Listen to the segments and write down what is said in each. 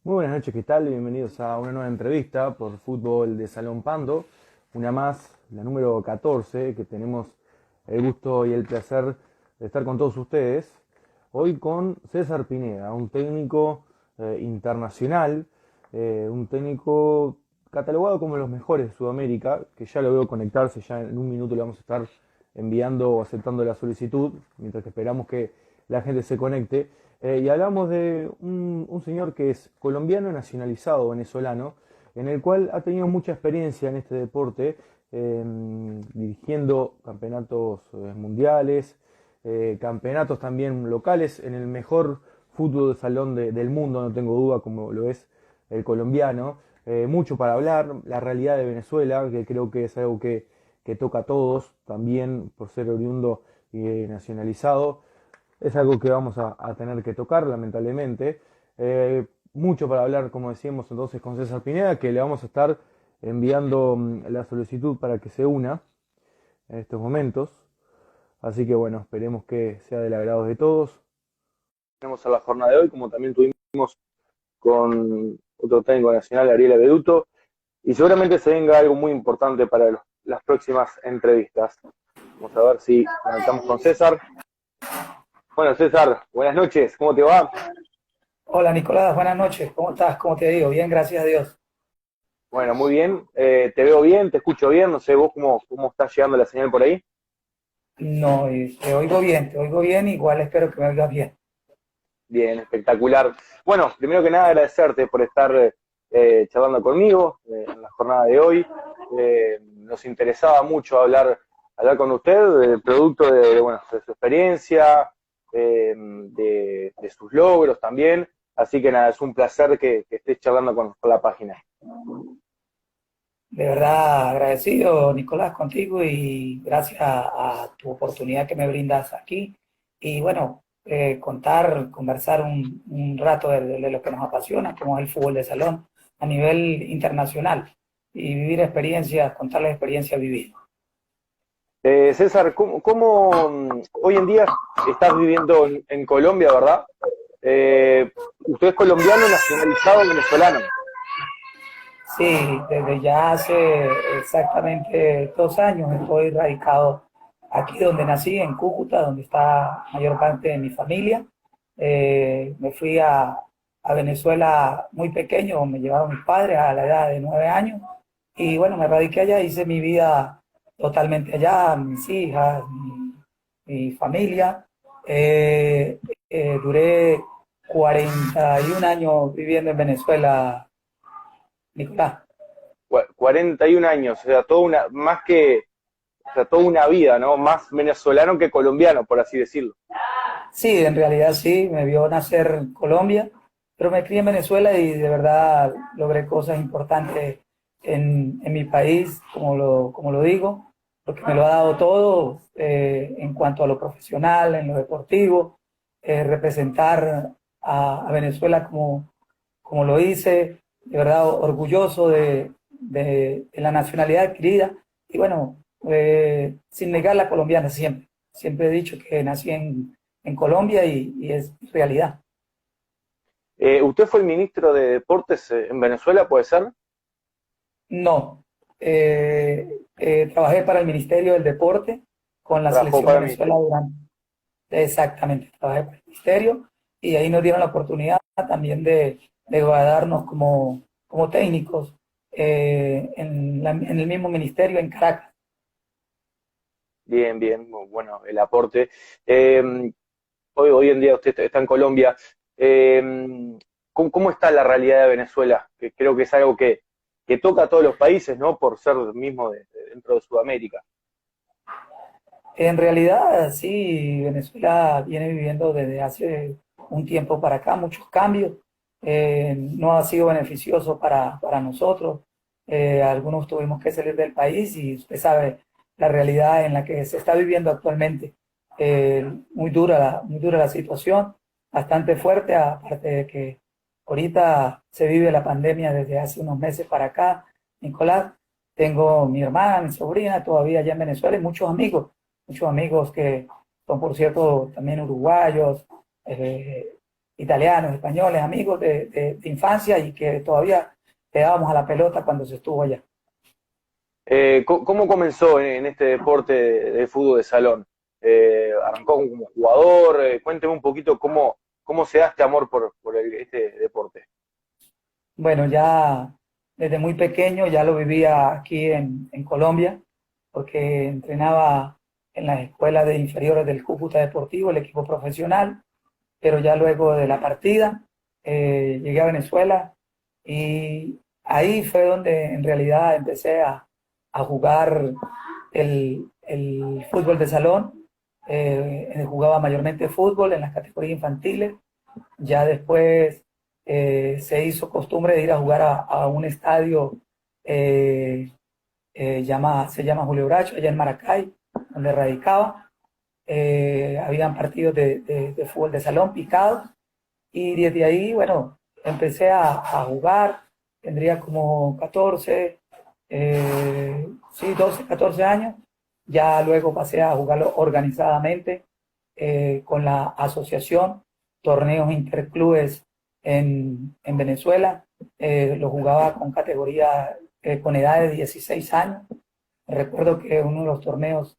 Muy buenas noches, ¿qué tal? Bienvenidos a una nueva entrevista por Fútbol de Salón Pando, una más, la número 14, que tenemos el gusto y el placer de estar con todos ustedes. Hoy con César Pineda, un técnico internacional, un técnico catalogado como los mejores de Sudamérica, que ya lo veo conectarse, ya en un minuto le vamos a estar enviando o aceptando la solicitud, mientras que esperamos que la gente se conecte. Y hablamos de un señor que es colombiano nacionalizado venezolano, en el cual ha tenido mucha experiencia en este deporte, dirigiendo campeonatos mundiales, campeonatos también locales en el mejor fútbol de salón del mundo, no tengo duda, como lo es el colombiano. Mucho para hablar, la realidad de Venezuela, que creo que es algo que toca a todos, también por ser oriundo y nacionalizado. Es algo que vamos a tener que tocar, lamentablemente. Mucho para hablar, como decíamos entonces, con César Pineda, que le vamos a estar enviando la solicitud para que se una en estos momentos. Así que bueno, esperemos que sea del agrado de todos. Tenemos a la jornada de hoy, como también tuvimos con otro técnico nacional, Ariel Beduto, y seguramente se venga algo muy importante para las próximas entrevistas. Vamos a ver si conectamos con César. Bueno, César, buenas noches, ¿cómo te va? Hola Nicolás, buenas noches. ¿Cómo estás? ¿Cómo te digo? Bien, gracias a Dios. Bueno, muy bien. Te veo bien, te escucho bien. No sé vos cómo está llegando la señal por ahí. No, te oigo bien, igual espero que me oigas bien. Bien, espectacular. Bueno, primero que nada agradecerte por estar charlando conmigo en la jornada de hoy. Nos interesaba mucho hablar con usted del producto bueno, de su experiencia, de sus logros también. Así que nada, es un placer que estés charlando con la página. De verdad agradecido, Nicolás, contigo y gracias a tu oportunidad que me brindas aquí. Y bueno, conversar un rato de lo que nos apasiona, como es el fútbol de salón a nivel internacional y vivir experiencias, contar las experiencias vividas. César, ¿cómo hoy en día estás viviendo en Colombia, verdad? Eh, Usted es colombiano nacionalizado venezolano. Sí, desde ya hace exactamente 2 años estoy radicado aquí donde nací, en Cúcuta, donde está mayor parte de mi familia. Me fui a Venezuela muy pequeño, me llevaron mis padres a la edad de 9 años y bueno, me radiqué allá, hice mi vida totalmente allá, mis hijas, mi familia. Eh, Duré 41 años viviendo en Venezuela, Nicolás. 41 años, o sea, o sea, toda una vida, ¿no? Más venezolano que colombiano, por así decirlo. Sí, en realidad sí, me vio nacer en Colombia, pero me crié en Venezuela y de verdad logré cosas importantes en mi país, como lo digo, porque me lo ha dado todo en cuanto a lo profesional, en lo deportivo, representar a Venezuela como lo hice, de verdad orgulloso de la nacionalidad adquirida y bueno, sin negar la colombiana siempre. Siempre he dicho que nací en Colombia y es realidad. ¿Usted fue el ministro de Deportes en Venezuela, puede ser? No, trabajé para el Ministerio del Deporte con la Trabajó selección para el Venezuela ministerio. durante, exactamente, trabajé para el Ministerio y ahí nos dieron la oportunidad también de darnos como técnicos en el mismo ministerio en Caracas. Bien, bien, muy bueno el aporte. Eh, hoy en día usted está en Colombia. ¿Cómo está la realidad de Venezuela? Que creo que es algo que toca a todos los países, ¿no? Por ser mismo dentro de Sudamérica. En realidad, sí, Venezuela viene viviendo desde hace un tiempo para acá muchos cambios. No ha sido beneficioso para nosotros. Algunos tuvimos que salir del país y usted sabe la realidad en la que se está viviendo actualmente. Muy dura la situación, bastante fuerte, aparte de que ahorita se vive la pandemia desde hace unos meses para acá. Nicolás, tengo mi hermana, mi sobrina todavía allá en Venezuela y muchos amigos que son, por cierto, también uruguayos, italianos, españoles, amigos de infancia y que todavía le dábamos a la pelota cuando se estuvo allá. ¿Cómo comenzó en este deporte de fútbol de salón? ¿Arrancó como jugador? Cuénteme un poquito cómo se da este amor por este deporte. Bueno, ya desde muy pequeño ya lo vivía aquí en Colombia, porque entrenaba en las escuelas de inferiores del Cúcuta Deportivo, el equipo profesional, pero ya luego de la partida llegué a Venezuela y ahí fue donde en realidad empecé a jugar el fútbol de salón. Jugaba mayormente fútbol en las categorías infantiles. Ya después se hizo costumbre de ir a jugar a un estadio, eh, se llama Julio Bracho, allá en Maracay, donde radicaba. Habían partidos de fútbol de salón picados y desde ahí, bueno, empecé a jugar, tendría como 14, sí, 12, 14 años. Ya luego pasé a jugarlo organizadamente con la asociación, torneos interclubes en Venezuela. Lo jugaba con categoría, con edad de 16 años. Recuerdo que uno de los torneos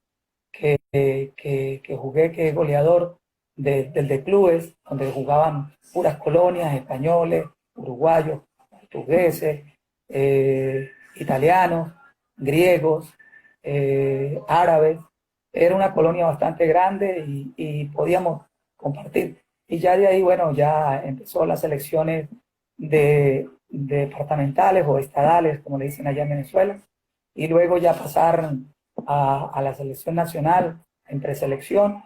que jugué, que es goleador del de clubes, donde jugaban puras colonias, españoles, uruguayos, portugueses, italianos, griegos, árabes. Era una colonia bastante grande y podíamos compartir. Y ya de ahí, bueno, ya empezó las selecciones de departamentales o estadales, como le dicen allá en Venezuela, y luego ya pasaron a la selección nacional, en preselección,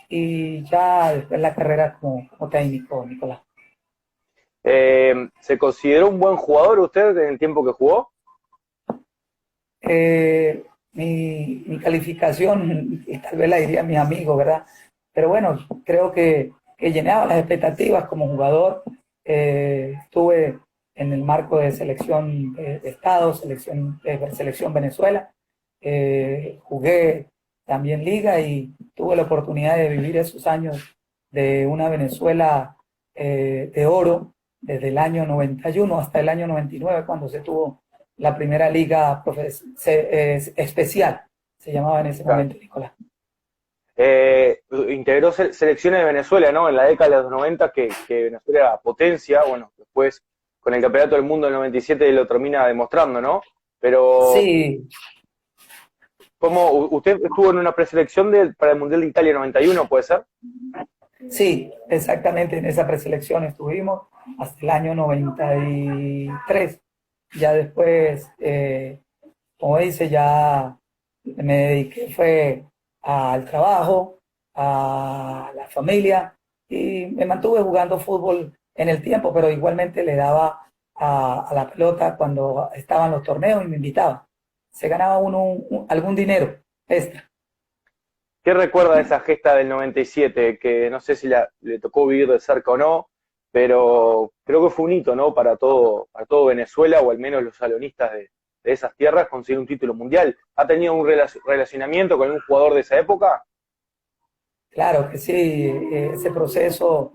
y ya después la carrera como técnico, Nicolás. ¿Se consideró un buen jugador usted en el tiempo que jugó? Mi calificación, y tal vez la diría mis amigos, ¿verdad? Pero bueno, creo que llenaba las expectativas como jugador. Estuve en el marco de selección de Estado, selección Venezuela. Jugué también liga y tuve la oportunidad de vivir esos años de una Venezuela de oro desde el año 91 hasta el año 99, cuando se tuvo la primera liga especial, se llamaba en ese Claro. momento, Nicolás. Integró selecciones de Venezuela, ¿no? En la década de los 90, que Venezuela era potencia, bueno, después con el Campeonato del Mundo del 97 lo termina demostrando, ¿no? Pero, Sí, ¿cómo usted estuvo en una preselección para el Mundial de Italia 91, puede ser? sí, exactamente en esa preselección estuvimos hasta el año 93. Ya después, como dice, ya me dediqué fue al trabajo, a la familia y me mantuve jugando fútbol en el tiempo, pero igualmente le daba a la pelota cuando estaban los torneos y me invitaba. Se ganaba uno algún dinero extra. ¿Qué recuerda de esa gesta del 97? Que no sé si le tocó vivir de cerca o no, pero creo que fue un hito, ¿no? Para todo Venezuela, o al menos los salonistas de esas tierras, conseguir un título mundial. ¿Ha tenido un relacionamiento con un jugador de esa época? Claro que sí, ese proceso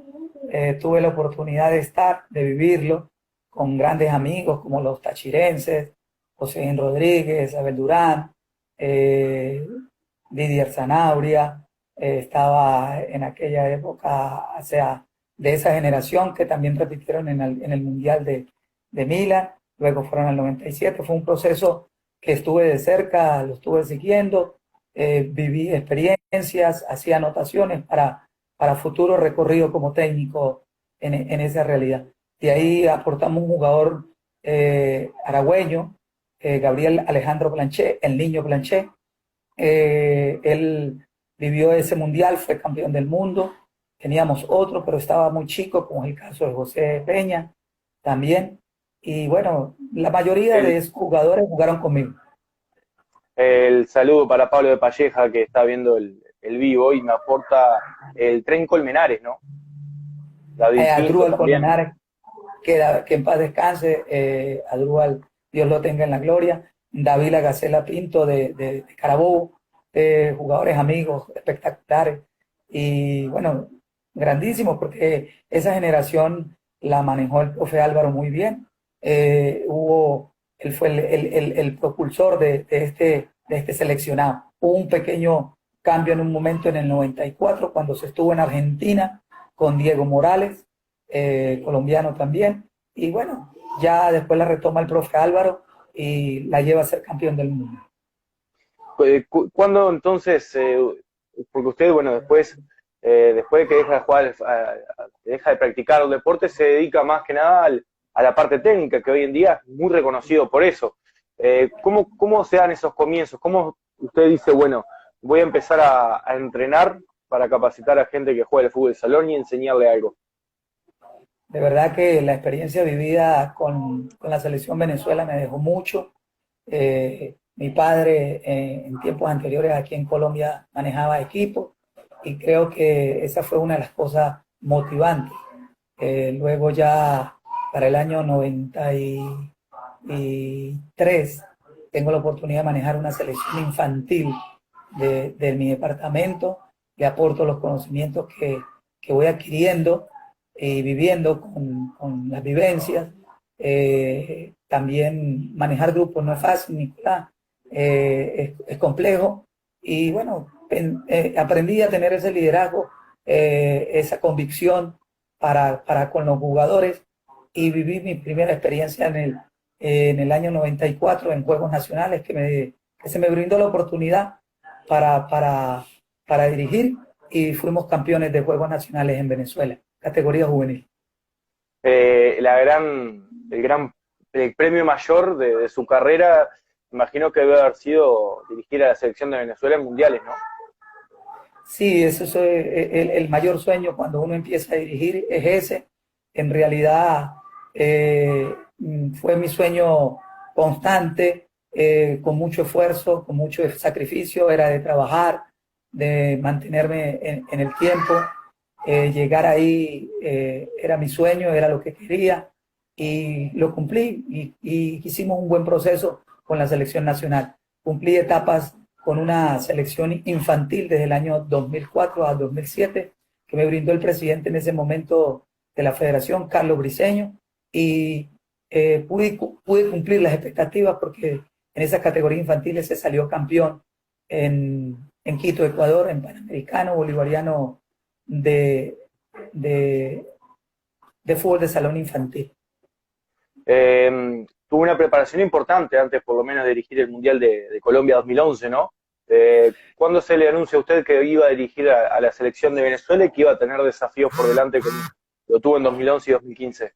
tuve la oportunidad de estar, de vivirlo con grandes amigos como los tachirenses, José Rodríguez, Abel Durán, eh, Didier Zanabria, estaba en aquella época, o sea, de esa generación que también repitieron en el Mundial de Milán, luego fueron al 97. Fue un proceso que estuve de cerca, lo estuve siguiendo, viví experiencias, hacía anotaciones para futuro recorrido como técnico en esa realidad. De ahí aportamos un jugador aragüeño, Gabriel Alejandro Blanchet, el niño Blanchet. Él vivió ese mundial, fue campeón del mundo. Teníamos otro, pero estaba muy chico, como es el caso de José Peña también. Y bueno, la mayoría de El, esos jugadores jugaron conmigo. el saludo para Pablo de Palleja, que está viendo el vivo y me aporta el Tren Colmenares, ¿no? David Pinto Adrúbal también. Colmenares, que en paz descanse, Adrúbal, Dios lo tenga en la gloria. David Gacela Pinto de Carabobo, jugadores amigos espectaculares. Y bueno, grandísimos, porque esa generación la manejó el profe Álvaro muy bien. Él fue el propulsor de este seleccionado. Hubo un pequeño cambio en un momento en el 94, cuando se estuvo en Argentina con Diego Morales, colombiano también, y bueno, ya después la retoma el profe Álvaro y la lleva a ser campeón del mundo. ¿Cuándo entonces, porque usted, bueno, después de que deja de jugar, deja de practicar el deporte, se dedica más que nada a la parte técnica, que hoy en día es muy reconocido por eso? ¿Cómo se dan esos comienzos? ¿Cómo usted dice, bueno, voy a empezar a entrenar para capacitar a gente que juega el fútbol de salón y enseñarle algo? De verdad que la experiencia vivida con la selección Venezuela me dejó mucho. Mi padre en tiempos anteriores aquí en Colombia manejaba equipos y creo que esa fue una de las cosas motivantes. Luego ya para el año 93 tengo la oportunidad de manejar una selección infantil de mi departamento. Le aporto los conocimientos que voy adquiriendo y viviendo con las vivencias. También manejar grupos no es fácil, Nicolás, es complejo. Y bueno, aprendí a tener ese liderazgo, esa convicción para con los jugadores y viví mi primera experiencia en el año 94 en Juegos Nacionales, que se me brindó la oportunidad para, para, para dirigir y fuimos campeones de Juegos Nacionales en Venezuela, categoría juvenil. El premio mayor de su carrera, imagino que debe haber sido dirigir a la selección de Venezuela en mundiales, ¿no? Sí, eso es el mayor sueño cuando uno empieza a dirigir, es ese. En realidad fue mi sueño constante, con mucho esfuerzo, con mucho sacrificio, era de trabajar, de mantenerme en el tiempo. Llegar ahí era mi sueño, era lo que quería y lo cumplí y hicimos un buen proceso con la selección nacional. Cumplí etapas con una selección infantil desde el año 2004 a 2007 que me brindó el presidente en ese momento de la federación, Carlos Briceño, y pude cumplir las expectativas porque en esas categorías infantiles se salió campeón en Quito, Ecuador, en Panamericano Bolivariano de, de, de fútbol de salón infantil. Tuvo una preparación importante antes, por lo menos, de dirigir el Mundial de Colombia 2011, ¿no? ¿Cuándo se le anuncia a usted que iba a dirigir a la selección de Venezuela y que iba a tener desafíos por delante como lo tuvo en 2011 y 2015?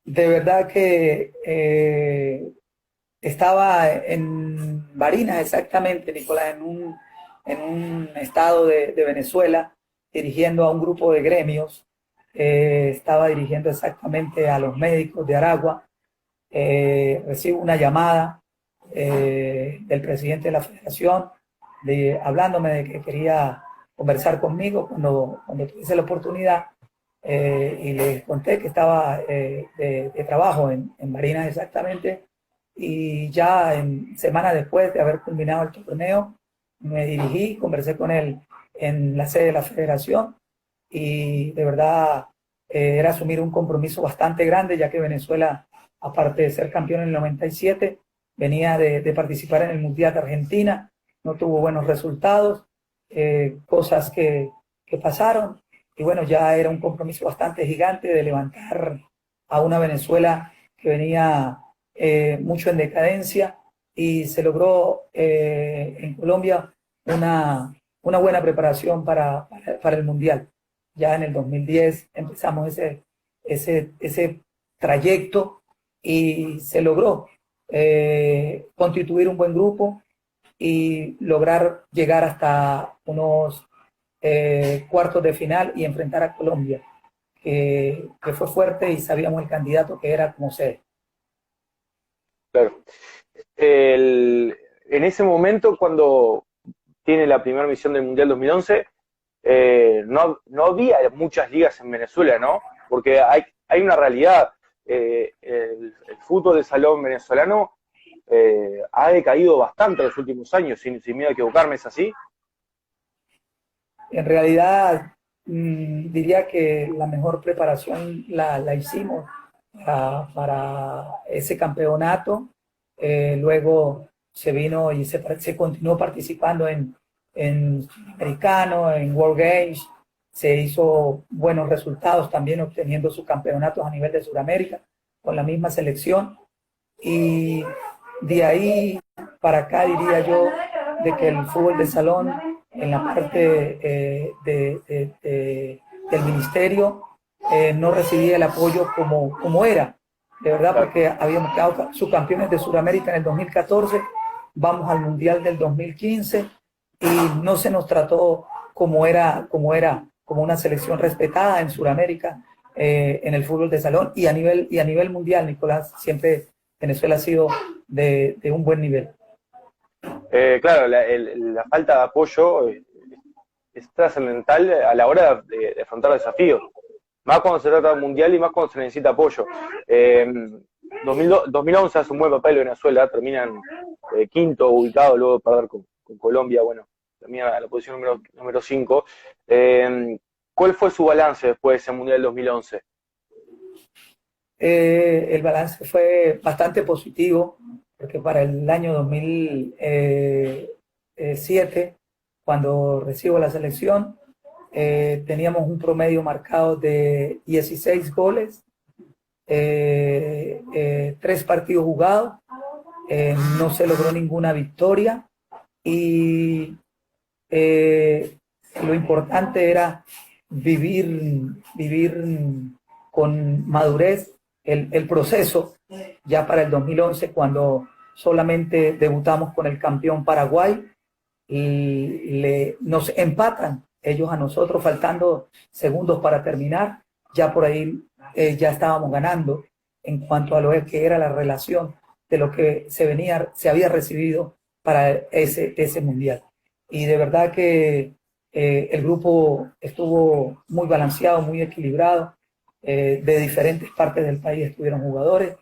De verdad que estaba en Barinas, exactamente, Nicolás, en un estado de Venezuela, dirigiendo a un grupo de gremios. Estaba dirigiendo exactamente a los médicos de Aragua. Recibo una llamada del presidente de la federación hablándome de que quería conversar conmigo cuando tuviese la oportunidad. Y les conté que estaba de trabajo en Barinas exactamente, y ya en semana después de haber culminado el torneo, me dirigí, conversé con él en la sede de la federación y de verdad era asumir un compromiso bastante grande, ya que Venezuela, aparte de ser campeón en el 97, venía de participar en el Mundial de Argentina, no tuvo buenos resultados, cosas que pasaron, y bueno, ya era un compromiso bastante gigante de levantar a una Venezuela que venía mucho en decadencia y se logró en Colombia una buena preparación para el Mundial. Ya en el 2010 empezamos ese trayecto y se logró constituir un buen grupo y lograr llegar hasta unos cuartos de final y enfrentar a Colombia, que fue fuerte y sabíamos el candidato que era como sede. Claro. En ese momento, cuando tiene la primera misión del Mundial 2011, no había muchas ligas en Venezuela, ¿no? Porque hay una realidad. El fútbol de salón venezolano ha decaído bastante en los últimos años, sin miedo a equivocarme, ¿es así? En realidad, diría que la mejor preparación la hicimos para ese campeonato. Luego se vino y se continuó participando en Americano, en World Games. Se hizo buenos resultados también obteniendo sus campeonatos a nivel de Sudamérica con la misma selección. Y de ahí para acá diría yo de que el fútbol de salón en la parte del ministerio no recibía el apoyo como era, de verdad, porque habíamos quedado subcampeones de Sudamérica en el 2014, vamos al Mundial del 2015 y no se nos trató como una selección respetada en Sudamérica, en el fútbol de salón y a nivel mundial, Nicolás, siempre Venezuela ha sido de un buen nivel. Claro, la falta de apoyo es trascendental a la hora de afrontar desafíos. Más cuando se trata de un mundial y más cuando se necesita apoyo. 2011 hace un buen papel Venezuela, terminan quinto ubicado luego de perder con Colombia, bueno, termina la posición número 5. ¿Cuál fue su balance después de ese mundial del 2011? El balance fue bastante positivo, porque para el año 2007, cuando recibo la selección, teníamos un promedio marcado de 16 goles, 3 partidos jugados, no se logró ninguna victoria y lo importante era vivir con madurez el proceso ya para el 2011, cuando solamente debutamos con el campeón Paraguay y nos empatan ellos a nosotros, faltando segundos para terminar. Ya por ahí ya estábamos ganando en cuanto a lo que era la relación de lo que se había recibido para ese mundial. Y de verdad que el grupo estuvo muy balanceado, muy equilibrado. De diferentes partes del país estuvieron jugadores.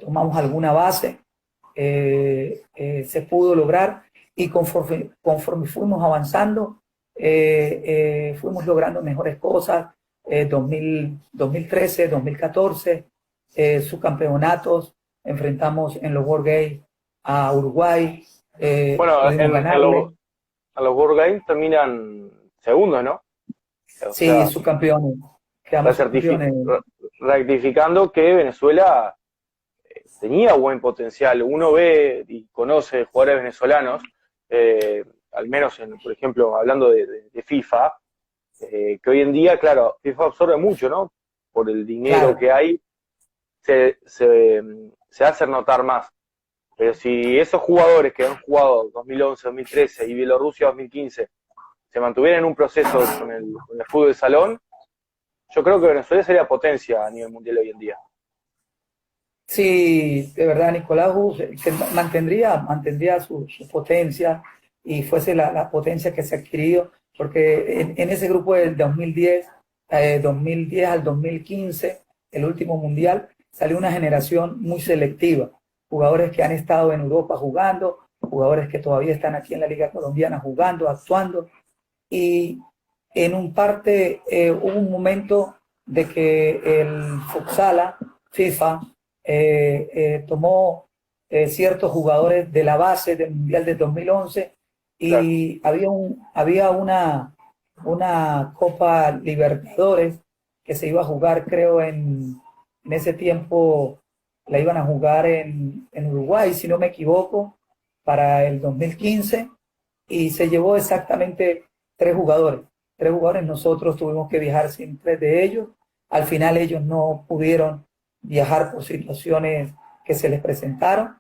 Tomamos alguna base, se pudo lograr y conforme fuimos avanzando, fuimos logrando mejores cosas. 2013, 2014, subcampeonatos, enfrentamos en los World Games a Uruguay. Bueno, a los World Games terminan segundos, ¿no? O sí, sea, subcampeones. Quedamos subcampeones. Rectificando que Venezuela tenía buen potencial. Uno ve y conoce jugadores venezolanos, al menos, por ejemplo, hablando de FIFA, que hoy en día, claro, FIFA absorbe mucho, ¿no? Por el dinero que hay, se hace notar más. Pero si esos jugadores que han jugado 2011, 2013 y Bielorrusia 2015 se mantuvieran en un proceso con el fútbol de salón, yo creo que Venezuela sería potencia a nivel mundial hoy en día. Sí, de verdad, Nicolás mantendría su potencia y fuese la potencia que se ha adquirido, porque en ese grupo del 2010 al 2015, el último mundial, salió una generación muy selectiva, jugadores que han estado en Europa jugando, jugadores que todavía están aquí en la Liga Colombiana jugando, actuando, y en un parte hubo un momento de que el Futsala, FIFA, tomó ciertos jugadores de la base del Mundial de 2011 y claro, había una Copa Libertadores que se iba a jugar, creo, en ese tiempo la iban a jugar en Uruguay, si no me equivoco, para el 2015, y se llevó exactamente 3 jugadores. 3 jugadores, nosotros tuvimos que viajar sin 3 de ellos. Al final ellos no pudieron viajar por situaciones que se les presentaron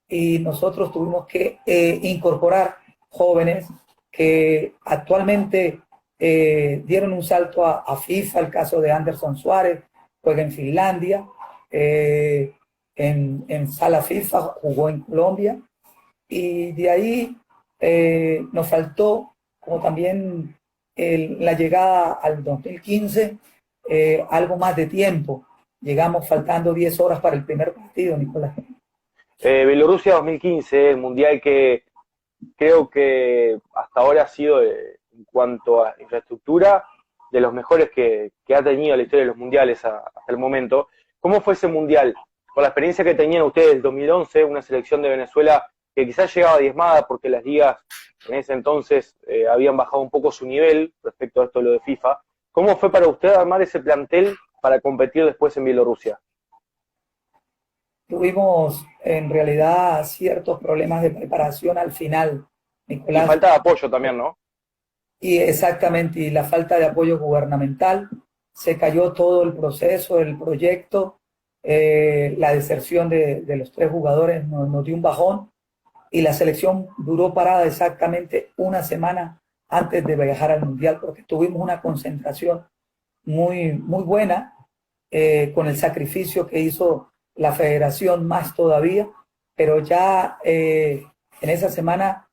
y nosotros tuvimos que incorporar jóvenes que actualmente dieron un salto a FIFA. El caso de Anderson Suárez, juega en Finlandia, en sala FIFA, jugó en Colombia, y de ahí nos faltó, como también la llegada al 2015, algo más de tiempo. Llegamos faltando 10 horas para el primer partido, Nicolás. Bielorrusia 2015, el mundial que creo que hasta ahora ha sido, en cuanto a infraestructura, de los mejores que ha tenido la historia de los mundiales hasta el momento. ¿Cómo fue ese mundial? Con la experiencia que tenían ustedes del 2011, una selección de Venezuela que quizás llegaba diezmada porque las ligas en ese entonces habían bajado un poco su nivel respecto a esto de lo de FIFA. ¿Cómo fue para usted armar ese plantel para competir después en Bielorrusia? Tuvimos en realidad ciertos problemas de preparación al final, Y Nicolás. falta de apoyo también, ¿no? Y exactamente, y la falta de apoyo gubernamental, se cayó todo el proceso, el proyecto, la deserción de los 3 jugadores nos dio un bajón y la selección duró parada exactamente una semana antes de viajar al Mundial porque tuvimos una concentración muy, muy buena con el sacrificio que hizo la federación más todavía, pero ya en esa semana,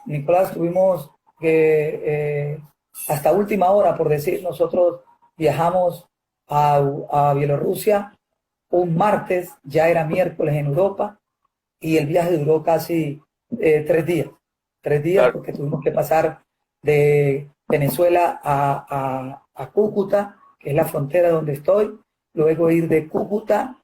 Nicolás, tuvimos que hasta última hora, por decir, nosotros viajamos a Bielorrusia un martes, ya era miércoles en Europa, y el viaje duró casi 3 días. 3 días Claro. porque tuvimos que pasar de Venezuela a Cúcuta, que es la frontera donde estoy, luego ir de Cúcuta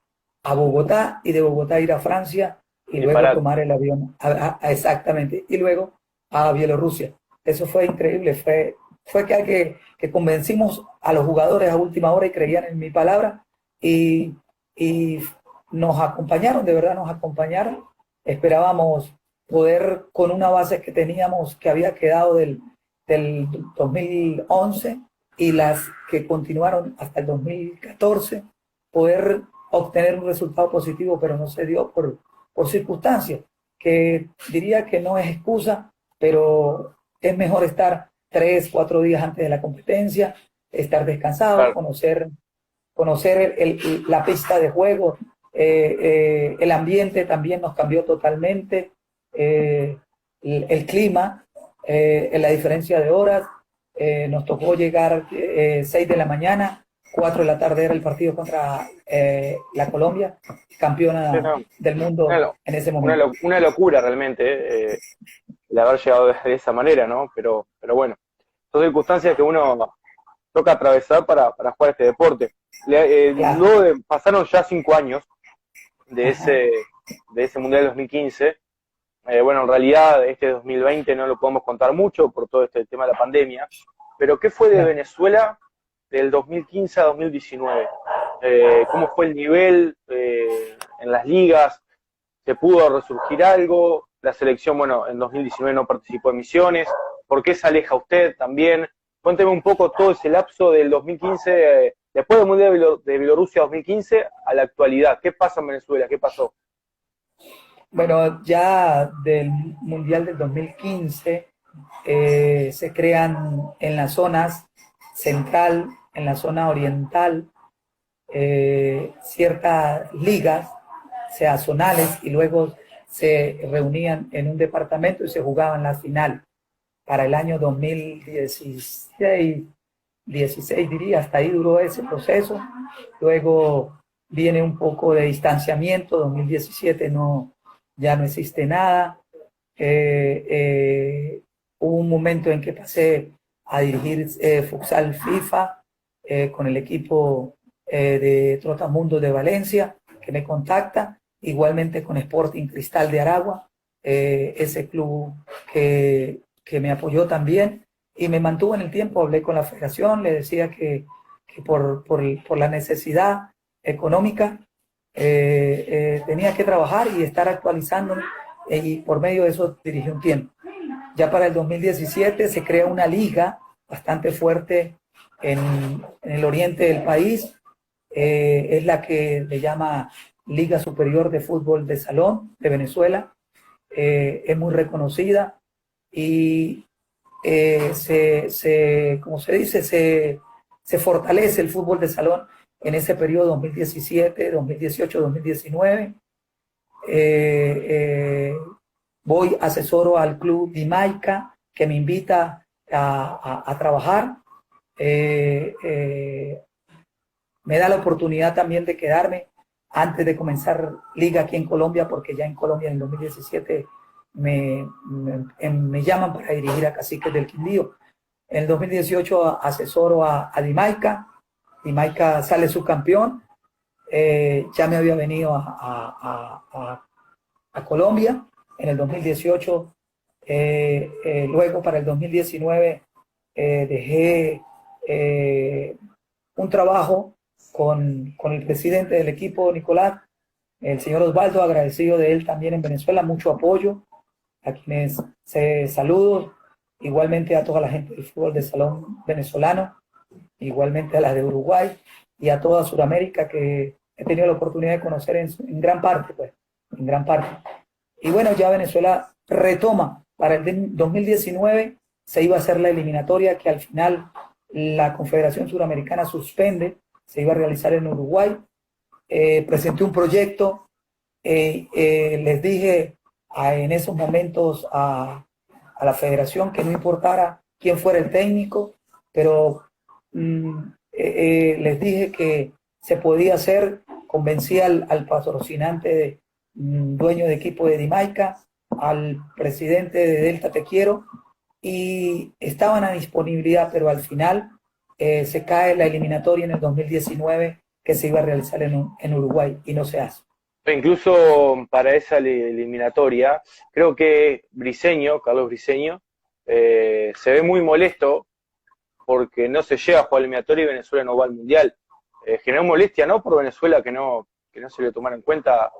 a Bogotá y de Bogotá ir a Francia y luego tomar el avión, exactamente, y luego a Bielorrusia. Eso fue increíble, fue que convencimos a los jugadores a última hora y creían en mi palabra y nos acompañaron, de verdad nos acompañaron. Esperábamos poder, con una base que teníamos, que había quedado del 2011 y las que continuaron hasta el 2014, poder obtener un resultado positivo, pero no se dio por circunstancias, que diría que no es excusa, pero es mejor estar 3, 4 días antes de la competencia, estar descansado, claro. conocer la pista de juego, el ambiente también nos cambió totalmente, el clima, la diferencia de horas, nos tocó llegar 6 de la mañana, 4 de la tarde era el partido contra la Colombia, campeona del mundo en ese momento. Una locura realmente el haber llegado de esa manera, ¿no? Pero bueno, son circunstancias que uno toca atravesar para jugar este deporte. Claro. Luego pasaron ya 5 años de ese Mundial de 2015. Bueno, en realidad este 2020 no lo podemos contar mucho por todo este tema de la pandemia, pero ¿qué fue de Venezuela del 2015 a 2019? ¿Cómo fue el nivel en las ligas? ¿Se pudo resurgir algo? La selección, bueno, en 2019 no participó en Misiones. ¿Por qué se aleja usted también? Cuénteme un poco todo ese lapso del 2015, después del Mundial de Bielorrusia 2015 a la actualidad. ¿Qué pasa en Venezuela? ¿Qué pasó? Bueno, ya del Mundial del 2015 se crean en las zonas central, en la zona oriental, ciertas ligas, sea zonales, y luego se reunían en un departamento y se jugaban la final. Para el año 2016, diría, hasta ahí duró ese proceso. Luego viene un poco de distanciamiento, 2017 ya no existe nada. Hubo un momento en que pasé a dirigir futsal FIFA con el equipo de Trotamundos de Valencia, que me contacta, igualmente con Sporting Cristal de Aragua, ese club que me apoyó también y me mantuvo en el tiempo. Hablé con la federación, le decía que por la necesidad económica tenía que trabajar y estar actualizándome, y por medio de eso dirigí un tiempo. Ya para el 2017 se crea una liga bastante fuerte en el oriente del país, es la que le llama Liga Superior de Fútbol de Salón de Venezuela, es muy reconocida y como se dice, se fortalece el fútbol de salón en ese periodo 2017, 2018, 2019. Voy, asesoro al club Dimaica, que me invita a trabajar. Me da la oportunidad también de quedarme antes de comenzar liga aquí en Colombia, porque ya en Colombia en el 2017 me llaman para dirigir a Caciques del Quindío. En el 2018 asesoro a Dimaica. Dimaica sale subcampeón. Ya me había venido a Colombia en el 2018. Luego para el 2019 dejé un trabajo con el presidente del equipo, Nicolás, el señor Osvaldo, agradecido de él también en Venezuela, mucho apoyo, a quienes saludos, igualmente a toda la gente del fútbol de salón venezolano, igualmente a la de Uruguay y a toda Sudamérica que he tenido la oportunidad de conocer en gran parte, pues, en gran parte. Y bueno, ya Venezuela retoma. Para el 2019 se iba a hacer la eliminatoria que al final la Confederación Suramericana suspende, se iba a realizar en Uruguay. Presenté un proyecto, les dije en esos momentos a la federación que no importara quién fuera el técnico, pero les dije que se podía hacer, convencí al patrocinante dueño de equipo de Dimaica, al presidente de Delta Te Quiero, y estaban a disponibilidad, pero al final se cae la eliminatoria en el 2019 que se iba a realizar en Uruguay y no se hace. Incluso para esa eliminatoria, creo que Briseño, Carlos Briseño, se ve muy molesto porque no se llega a jugar eliminatoria y Venezuela no va al Mundial. Generó molestia, ¿no? Por Venezuela que no se le tomara en cuenta.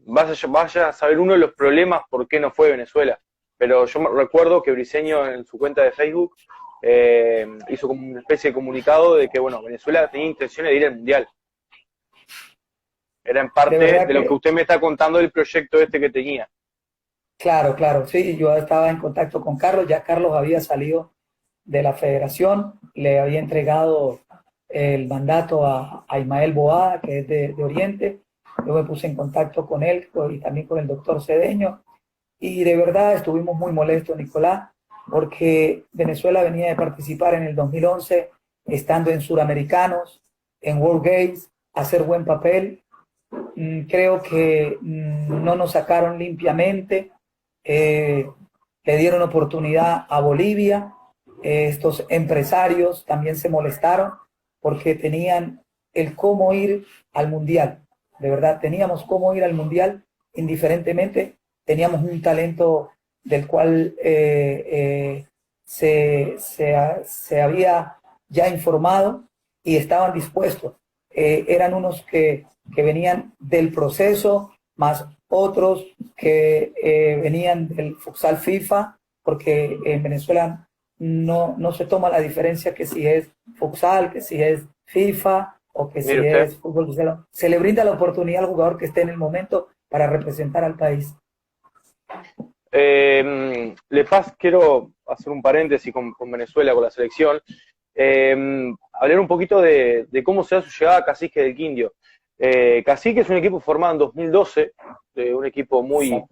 Vaya a saber uno de los problemas por qué no fue Venezuela. Pero yo recuerdo que Briseño en su cuenta de Facebook hizo como una especie de comunicado de que, bueno, Venezuela tenía intenciones de ir al Mundial. Era en parte de lo que usted me está contando del proyecto este que tenía. Claro, claro, sí, yo estaba en contacto con Carlos, ya Carlos había salido de la federación, le había entregado el mandato a Ismael Boada, que es de Oriente. Yo me puse en contacto con él y también con el doctor Cedeño, y de verdad estuvimos muy molestos, Nicolás, porque Venezuela venía de participar en el 2011, estando en Suramericanos, en World Games, hacer buen papel. Creo que no nos sacaron limpiamente, le dieron oportunidad a Bolivia. Estos empresarios también se molestaron porque tenían el cómo ir al Mundial. De verdad, teníamos cómo ir al Mundial indiferentemente. Teníamos un talento del cual se había ya informado y estaban dispuestos. Eran unos que venían del proceso, más otros que venían del futsal FIFA, porque en Venezuela no se toma la diferencia que si es futsal, que si es FIFA o que si es fútbol. Se le brinda la oportunidad al jugador que esté en el momento para representar al país. Quiero hacer un paréntesis con Venezuela, con la selección. Hablar un poquito de cómo se da su llegada a Cacique del Quindio. Cacique es un equipo formado en 2012, un equipo muy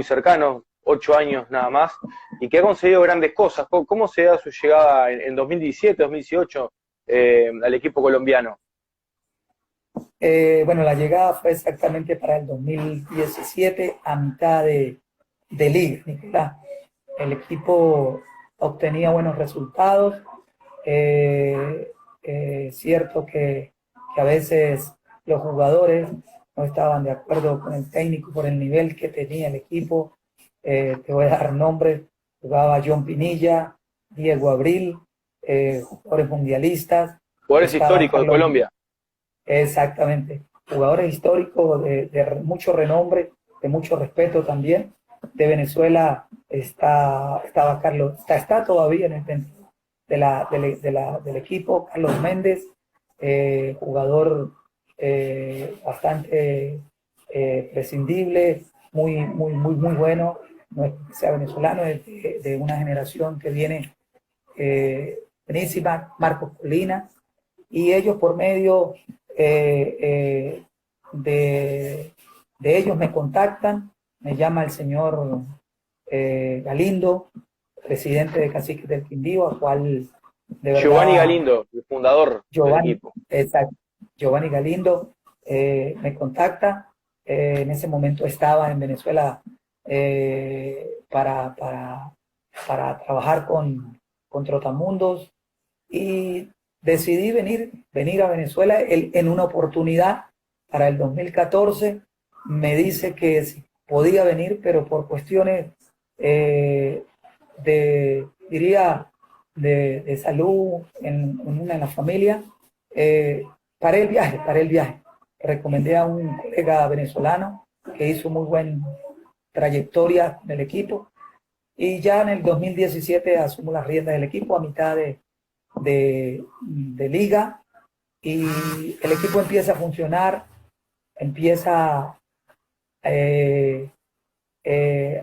cercano, 8 años nada más, y que ha conseguido grandes cosas. ¿Cómo se da su llegada en 2017, 2018 al equipo colombiano? Bueno, la llegada fue exactamente para el 2017, a mitad de liga, Nicolás. El equipo obtenía buenos resultados. Cierto que a veces los jugadores no estaban de acuerdo con el técnico por el nivel que tenía el equipo. Te voy a dar nombres: jugaba John Pinilla, Diego Abril, jugadores mundialistas. Jugadores históricos de Colombia. Exactamente, jugadores históricos de mucho renombre, de mucho respeto también. De Venezuela estaba Carlos, está todavía en el del equipo, Carlos Méndez, jugador bastante prescindible, muy bueno. No es que sea venezolano, es de una generación que viene buenísima, Marcos Colina, y ellos por medio de ellos me contactan, me llama el señor Galindo, presidente de Caciques del Quindío, a cual de verdad, Giovanni Galindo, el fundador del equipo. Exacto, Giovanni Galindo me contacta. En ese momento estaba en Venezuela para trabajar con con Trotamundos, y decidí venir a Venezuela en una oportunidad para el 2014. Me dice que si podía venir, pero por cuestiones diría, de salud en la familia, paré el viaje. Recomendé a un colega venezolano que hizo muy buena trayectoria en el equipo, y ya en el 2017 asumo las riendas del equipo a mitad de liga, y el equipo empieza a funcionar, empieza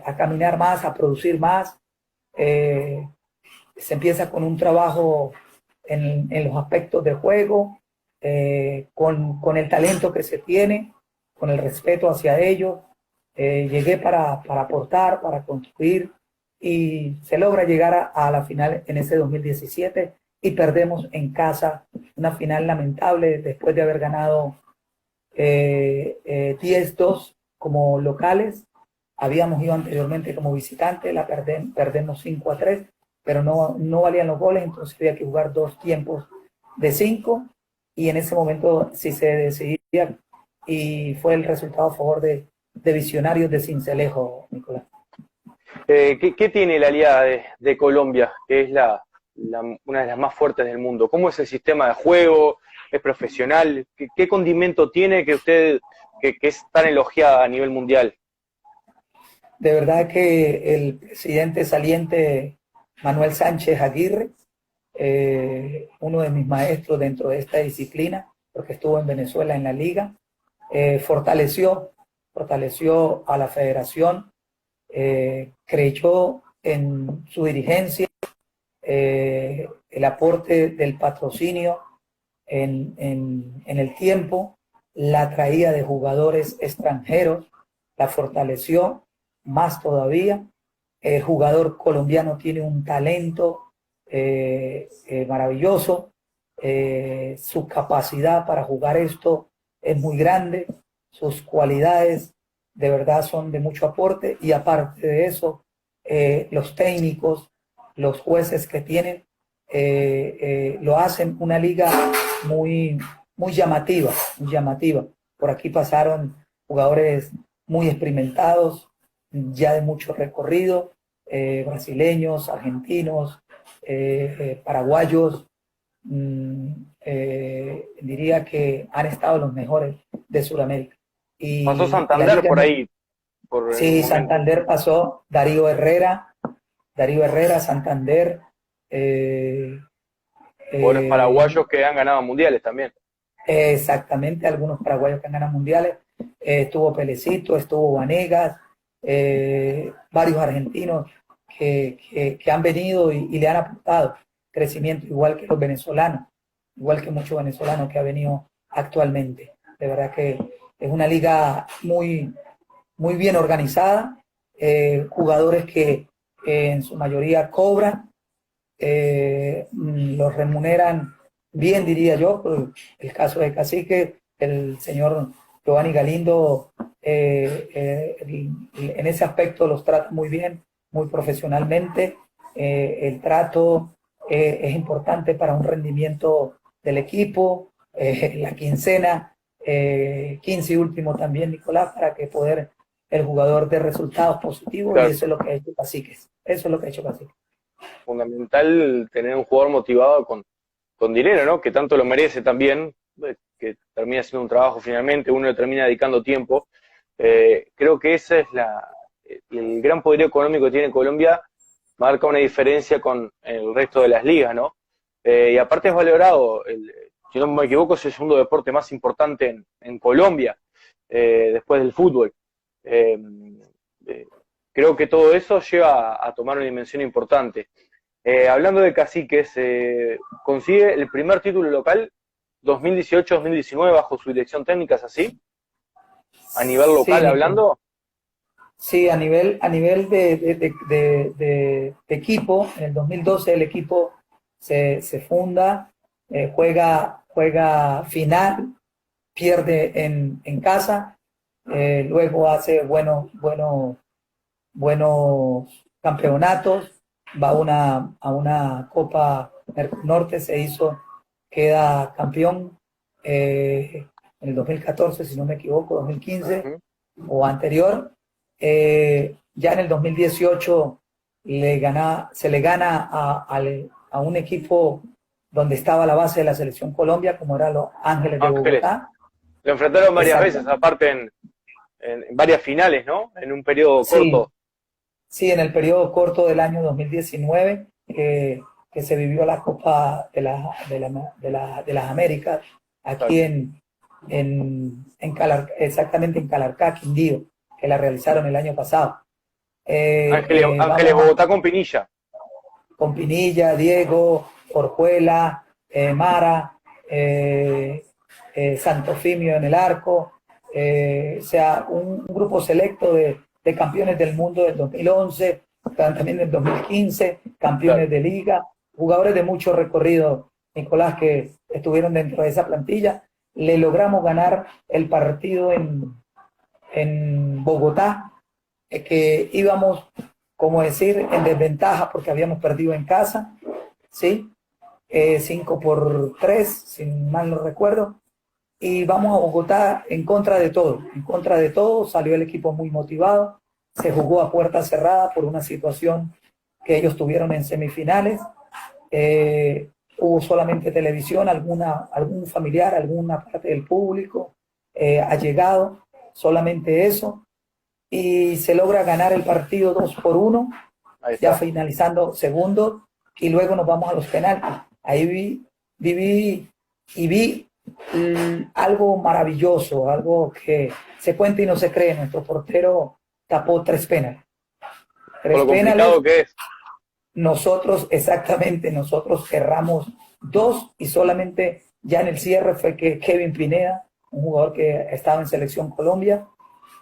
a caminar más, a producir más. Se empieza con un trabajo en los aspectos de juego, con el talento que se tiene, con el respeto hacia ellos. Llegué para aportar, para construir, y se logra llegar a la final en ese 2017, y perdemos en casa una final lamentable después de haber ganado 10-2 como locales. Habíamos ido anteriormente como visitante, perdemos 5-3, pero no valían los goles, entonces había que jugar 2 tiempos de 5, y en ese momento sí se decidía, y fue el resultado a favor de Visionarios de Sincelejo, Nicolás. ¿Qué tiene la Liga de Colombia, que es una de las más fuertes del mundo? ¿Cómo es el sistema de juego? ¿Es profesional? ¿Qué condimento tiene que es tan elogiada a nivel mundial? De verdad que el presidente saliente Manuel Sánchez Aguirre, uno de mis maestros dentro de esta disciplina, porque estuvo en Venezuela en la liga, fortaleció a la federación, creyó en su dirigencia, el aporte del patrocinio en el tiempo, la traída de jugadores extranjeros, la fortaleció más todavía. El jugador colombiano tiene un talento maravilloso, su capacidad para jugar esto es muy grande, sus cualidades de verdad son de mucho aporte, y aparte de eso, los técnicos, los jueces que tienen, lo hacen una liga muy, muy llamativa, muy llamativa. Por aquí pasaron jugadores muy experimentados, ya de mucho recorrido, brasileños, argentinos, paraguayos. Diría que han estado los mejores de Sudamérica. Pasó Santander por ahí. Sí, Santander pasó, Darío Herrera, Santander. Jugadores paraguayos que han ganado mundiales también. Exactamente, algunos paraguayos que han ganado mundiales. Estuvo Pelecito, estuvo Vanegas, varios argentinos que han venido y le han aportado crecimiento, igual que los venezolanos, igual que muchos venezolanos que ha venido actualmente. De verdad que es una liga muy, muy bien organizada, jugadores que en su mayoría cobran, los remuneran bien, diría yo. El caso de Cacique, el señor Giovanni Galindo, en ese aspecto los trata muy bien, muy profesionalmente. El trato es importante para un rendimiento del equipo, la quincena, 15 y último también, Nicolás, para que poder el jugador dé resultados positivos, claro. Y eso es lo que ha hecho Cacique. Eso es lo que ha hecho Cacique. Fundamental tener un jugador motivado con dinero, ¿no? Que tanto lo merece también, que termina haciendo un trabajo finalmente, uno le termina dedicando tiempo. Creo que ese es el gran poderío económico que tiene Colombia, marca una diferencia con el resto de las ligas, ¿no? Y aparte es valorado, si no me equivoco, es el segundo deporte más importante en Colombia, después del fútbol. Creo que todo eso lleva a tomar una dimensión importante. Hablando de Caciques, consigue el primer título local 2018-2019 bajo su dirección técnica, ¿es así? A nivel local, sí, hablando. Sí, a nivel de equipo, en el 2012 el equipo se funda, juega final, pierde en casa, luego hace buenos campeonatos, va a una Copa Norte, queda campeón en el 2014, si no me equivoco, 2015 Ujú. o anterior. Ya en el 2018 se le gana a un equipo donde estaba la base de la selección Colombia, como eran los Ángeles de Ángeles. Bogotá. Lo enfrentaron varias Exacto. veces, aparte en varias finales, ¿no? En un periodo Sí, corto. sí, en el periodo corto del año 2019, que se vivió la Copa de las Américas, aquí Exacto. exactamente en Calarcá, Quindío, que la realizaron el año pasado. Ángeles Vamos Bogotá con Pinilla. con Pinilla, Diego, Orjuela, Mara, Santofimio en el arco, o sea, un grupo selecto de campeones del mundo del 2011, también del 2015, campeones Claro. de liga, jugadores de mucho recorrido, Nicolás, que estuvieron dentro de esa plantilla. Le logramos ganar el partido en Bogotá, que íbamos, como decir, en desventaja porque habíamos perdido en casa, ¿sí? 5-3, si mal no recuerdo, y vamos a Bogotá en contra de todo, salió el equipo muy motivado, se jugó a puerta cerrada por una situación que ellos tuvieron en semifinales, hubo solamente televisión, algún familiar, alguna parte del público ha llegado, solamente eso, y se logra ganar el partido 2-1, Ahí ya está. finalizando segundo, y luego nos vamos a los penaltis. Ahí viví y vi algo maravilloso, algo que se cuenta y no se cree. Nuestro portero tapó tres penales. Por Tres lo penales, complicado que es. nosotros cerramos dos y solamente ya en el cierre fue que Kevin Pineda, un jugador que estaba en Selección Colombia,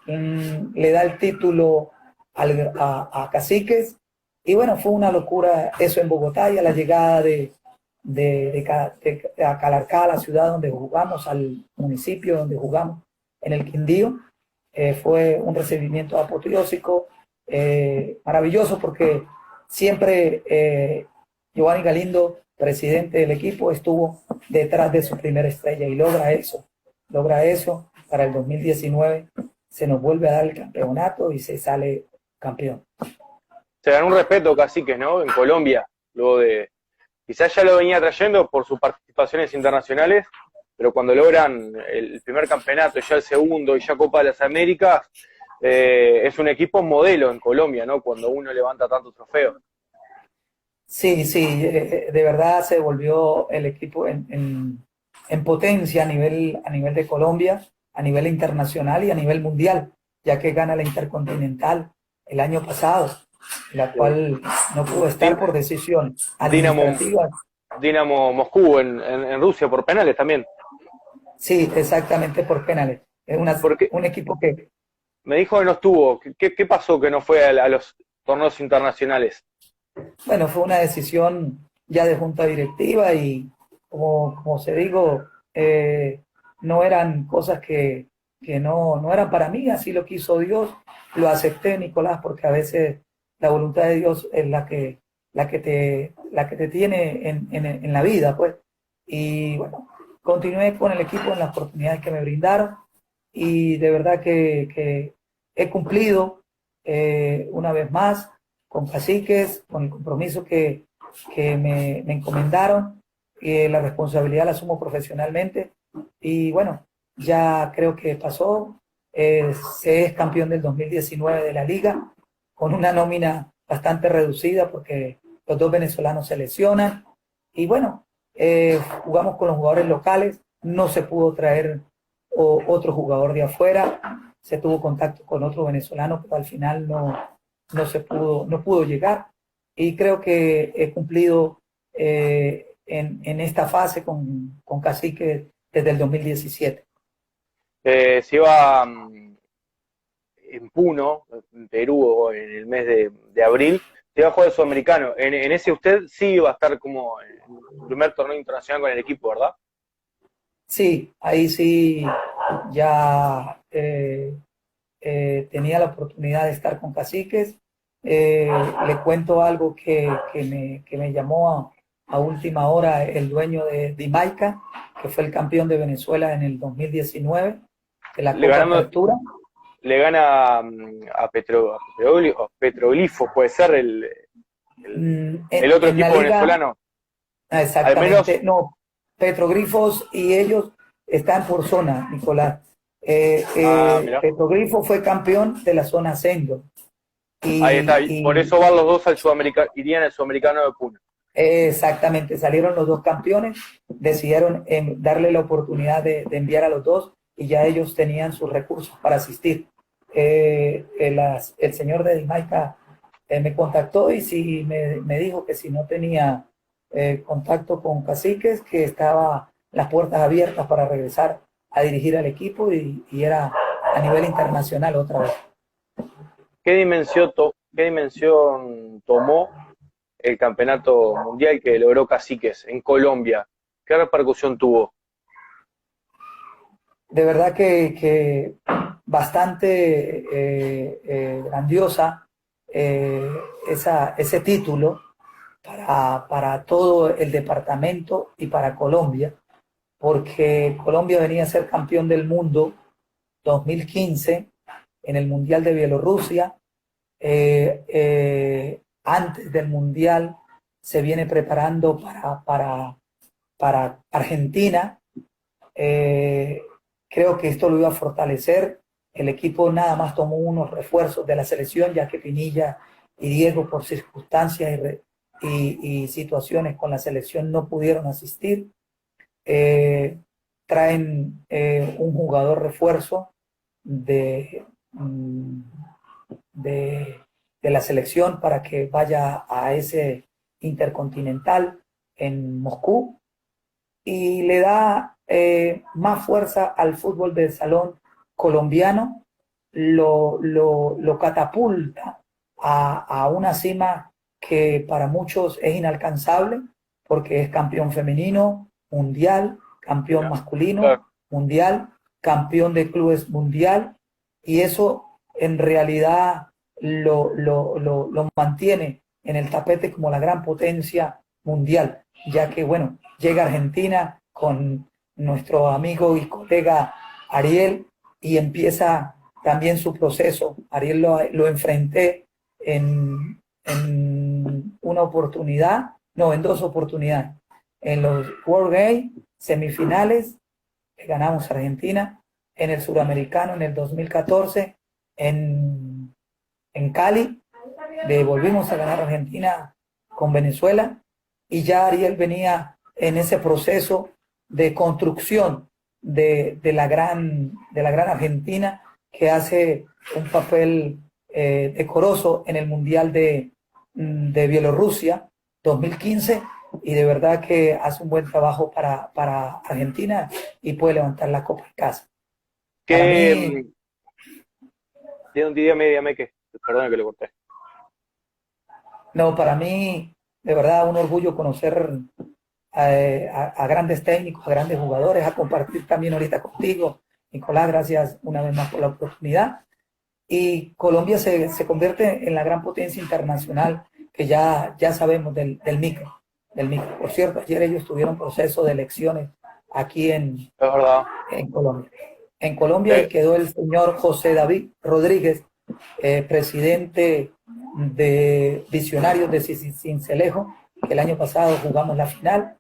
le da el título a Caciques. Y bueno, fue una locura eso en Bogotá y a la llegada a Calarcá, la ciudad donde jugamos, al municipio donde jugamos, en el Quindío. Fue un recibimiento apoteósico, maravilloso, porque siempre Giovanni Galindo, presidente del equipo, estuvo detrás de su primera estrella y logra eso para el 2019. Se nos vuelve a dar el campeonato y se sale campeón. Se ganó un respeto Caciques, ¿no? En Colombia, luego de. Quizás ya lo venía trayendo por sus participaciones internacionales, pero cuando logran el primer campeonato, ya el segundo y ya Copa de las Américas, es un equipo modelo en Colombia, ¿no? Cuando uno levanta tantos trofeos. Sí, sí, de verdad se volvió el equipo en potencia a nivel de Colombia, a nivel internacional y a nivel mundial, ya que gana la Intercontinental el año pasado, la cual no pudo estar por decisión Dinamo, administrativa. Dinamo Moscú en Rusia por penales también. Sí, exactamente por penales. Es Porque un equipo que, me dijo que no estuvo. ¿Qué pasó que no fue a los torneos internacionales? bueno, fue una decisión ya de junta directiva y como se digo, no eran cosas que no eran para mí, así lo quiso Dios, lo acepté, Nicolás, porque a veces la voluntad de Dios es la que te tiene en la vida, pues. Y bueno, continué con el equipo en las oportunidades que me brindaron y de verdad que he cumplido una vez más con Caciques, con el compromiso que me encomendaron, la responsabilidad la asumo profesionalmente y bueno, ya creo que pasó, se es campeón del 2019 de la liga con una nómina bastante reducida porque los dos venezolanos se lesionan y bueno, jugamos con los jugadores locales, no se pudo traer otro jugador de afuera, se tuvo contacto con otro venezolano, pero al final no pudo llegar. Y creo que he cumplido en esta fase con Cacique desde el 2017. Se iba en Puno, en Perú, en el mes de abril, se iba a jugar el Sudamericano. En ese usted sí iba a estar como en su primer torneo internacional con el equipo, ¿verdad? Sí, ahí sí ya tenía la oportunidad de estar con Caciques. Le cuento algo que me llamó a última hora el dueño de Dimaica, que fue el campeón de Venezuela en el 2019 de la Copa Apertura. Le gana a Petroglifo, puede ser el otro equipo venezolano. Exactamente, al menos, no, Petroglifos y ellos están por zona, Nicolás. Petroglifo fue campeón de la zona Sendo. Ahí está, por eso van los dos al sudamericano, irían al sudamericano de Puno. Exactamente, salieron los dos campeones, decidieron darle la oportunidad de enviar a los dos y ya ellos tenían sus recursos para asistir. El señor de Dimaica me contactó y me dijo que si no tenía contacto con Caciques, que estaba las puertas abiertas para regresar a dirigir al equipo y era a nivel internacional otra vez. ¿Qué dimensión tomó el campeonato mundial que logró Caciques en Colombia? ¿Qué repercusión tuvo? De verdad que bastante grandiosa ese título para todo el departamento y para Colombia, porque Colombia venía a ser campeón del mundo 2015 en el Mundial de Bielorrusia. Antes del Mundial se viene preparando para Argentina. Creo que esto lo iba a fortalecer. El equipo nada más tomó unos refuerzos de la selección, ya que Pinilla y Diego, por circunstancias y situaciones con la selección, no pudieron asistir. Traen un jugador refuerzo de la selección para que vaya a ese Intercontinental en Moscú y le da más fuerza al fútbol del salón colombiano, lo catapulta a una cima que para muchos es inalcanzable porque es campeón femenino, mundial, campeón masculino, mundial, campeón de clubes mundial, y eso en realidad lo mantiene en el tapete como la gran potencia mundial, ya que, bueno, llega Argentina con nuestro amigo y colega Ariel y empieza también su proceso. Ariel lo enfrenté en una oportunidad, no, en dos oportunidades. En los World Games, semifinales, ganamos a Argentina, en el Suramericano en el 2014, en Cali, volvimos a ganar a Argentina con Venezuela, y ya Ariel venía en ese proceso de construcción de la gran Argentina, que hace un papel decoroso en el Mundial de Bielorrusia 2015, y de verdad que hace un buen trabajo para Argentina y puede levantar la copa en casa. Dígame que, perdón que lo corté. No, para mí, de verdad, un orgullo conocer a grandes técnicos, a grandes jugadores, a compartir también ahorita contigo. Nicolás, gracias una vez más por la oportunidad. Y Colombia se convierte en la gran potencia internacional que ya sabemos del micro. Por cierto, ayer ellos tuvieron proceso de elecciones aquí en Colombia. En Colombia quedó el señor José David Rodríguez, presidente de Visionarios de Sincelejo, que el año pasado jugamos la final,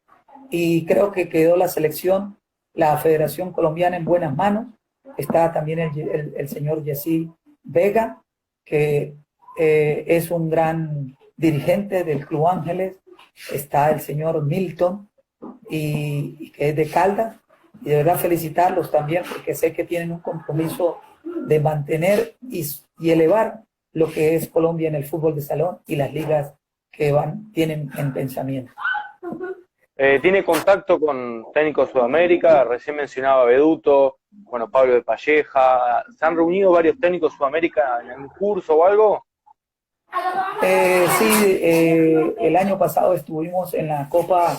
y creo que quedó la selección, la Federación Colombiana, en buenas manos. Está también el señor Jessy Vega, que es un gran dirigente del Club Ángeles. Está el señor Milton, y que es de Caldas, y de verdad felicitarlos también, porque sé que tienen un compromiso de mantener y elevar lo que es Colombia en el fútbol de salón y las ligas que tienen en pensamiento. ¿Tiene contacto con técnicos de Sudamérica? Recién mencionaba a Beduto, bueno, Pablo de Palleja. ¿Se han reunido varios técnicos de Sudamérica en algún curso o algo? Sí, el año pasado estuvimos en la Copa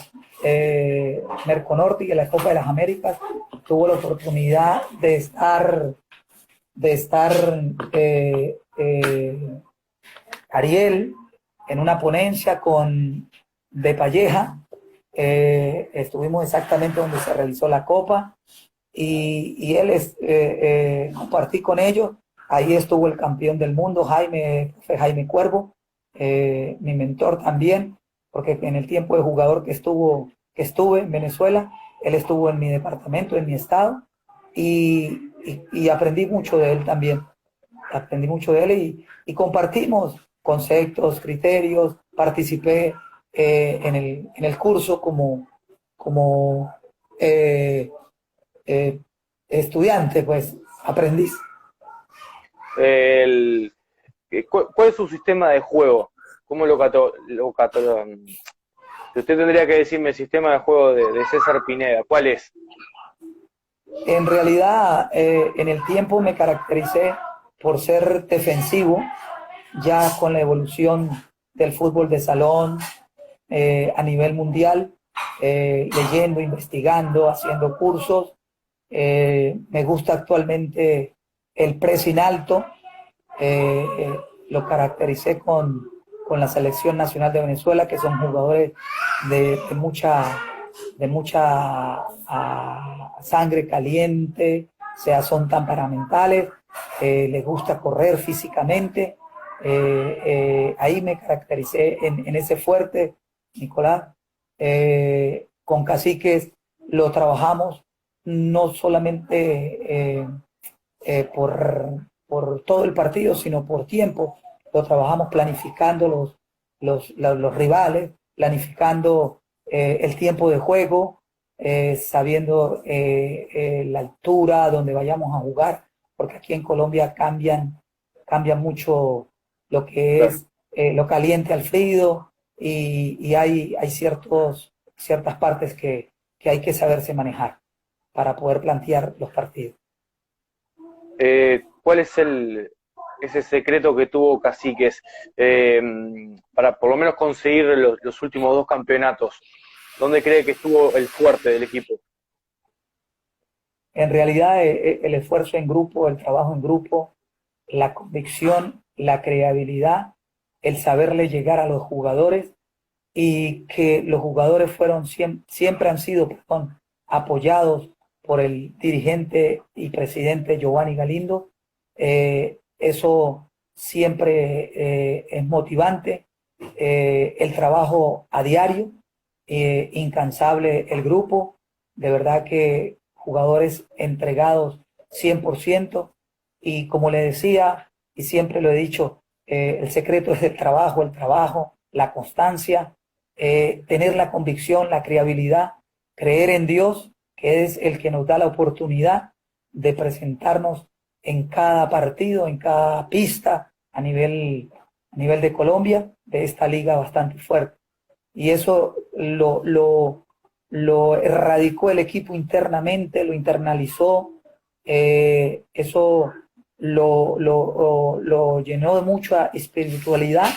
Merconorte y en la Copa de las Américas. Tuvo la oportunidad de estar Ariel, en una ponencia con De Palleja, estuvimos exactamente donde se realizó la Copa, y él compartí con ellos. Ahí estuvo el campeón del mundo, Jaime Cuervo, mi mentor también, porque en el tiempo de jugador que estuve en Venezuela, él estuvo en mi departamento, en mi estado, y aprendí mucho de él también. Aprendí mucho de él y compartimos conceptos, criterios, participé en el curso como eh, estudiante, pues, aprendiz. El, ¿Cuál es su sistema de juego? ¿Cómo si usted tendría que decirme el sistema de juego de César Pineda, ¿cuál es? En realidad, en el tiempo me caractericé por ser defensivo, ya con la evolución del fútbol de salón a nivel mundial, leyendo, investigando, haciendo cursos. Me gusta actualmente el pressing alto, lo caractericé con la Selección Nacional de Venezuela, que son jugadores de mucha sangre caliente, o sea, son temperamentales, les gusta correr físicamente. Ahí me caractericé en ese fuerte, Nicolás. Con Caciques lo trabajamos no solamente por todo el partido, sino por tiempo. Lo trabajamos planificando los rivales, planificando el tiempo de juego, sabiendo la altura donde vayamos a jugar, porque aquí en Colombia cambia mucho lo que Claro. es lo caliente al frío, y hay ciertas partes que hay que saberse manejar para poder plantear los partidos. ¿Cuál es ese secreto que tuvo Caciques para por lo menos conseguir los últimos 2 campeonatos? ¿Dónde cree que estuvo el fuerte del equipo? En realidad, el esfuerzo en grupo, el trabajo en grupo, la convicción, la creatividad, el saberle llegar a los jugadores, y que los jugadores siempre han sido, apoyados por el dirigente y presidente Giovanni Galindo. Eso siempre es motivante. El trabajo a diario, incansable el grupo, de verdad que jugadores entregados 100%, y como le decía, y siempre lo he dicho, el secreto es el trabajo, la constancia, tener la convicción, la creatividad, creer en Dios, que es el que nos da la oportunidad de presentarnos en cada partido, en cada pista a nivel de Colombia, de esta liga bastante fuerte. Y eso lo erradicó el equipo internamente, lo internalizó, eso lo llenó de mucha espiritualidad.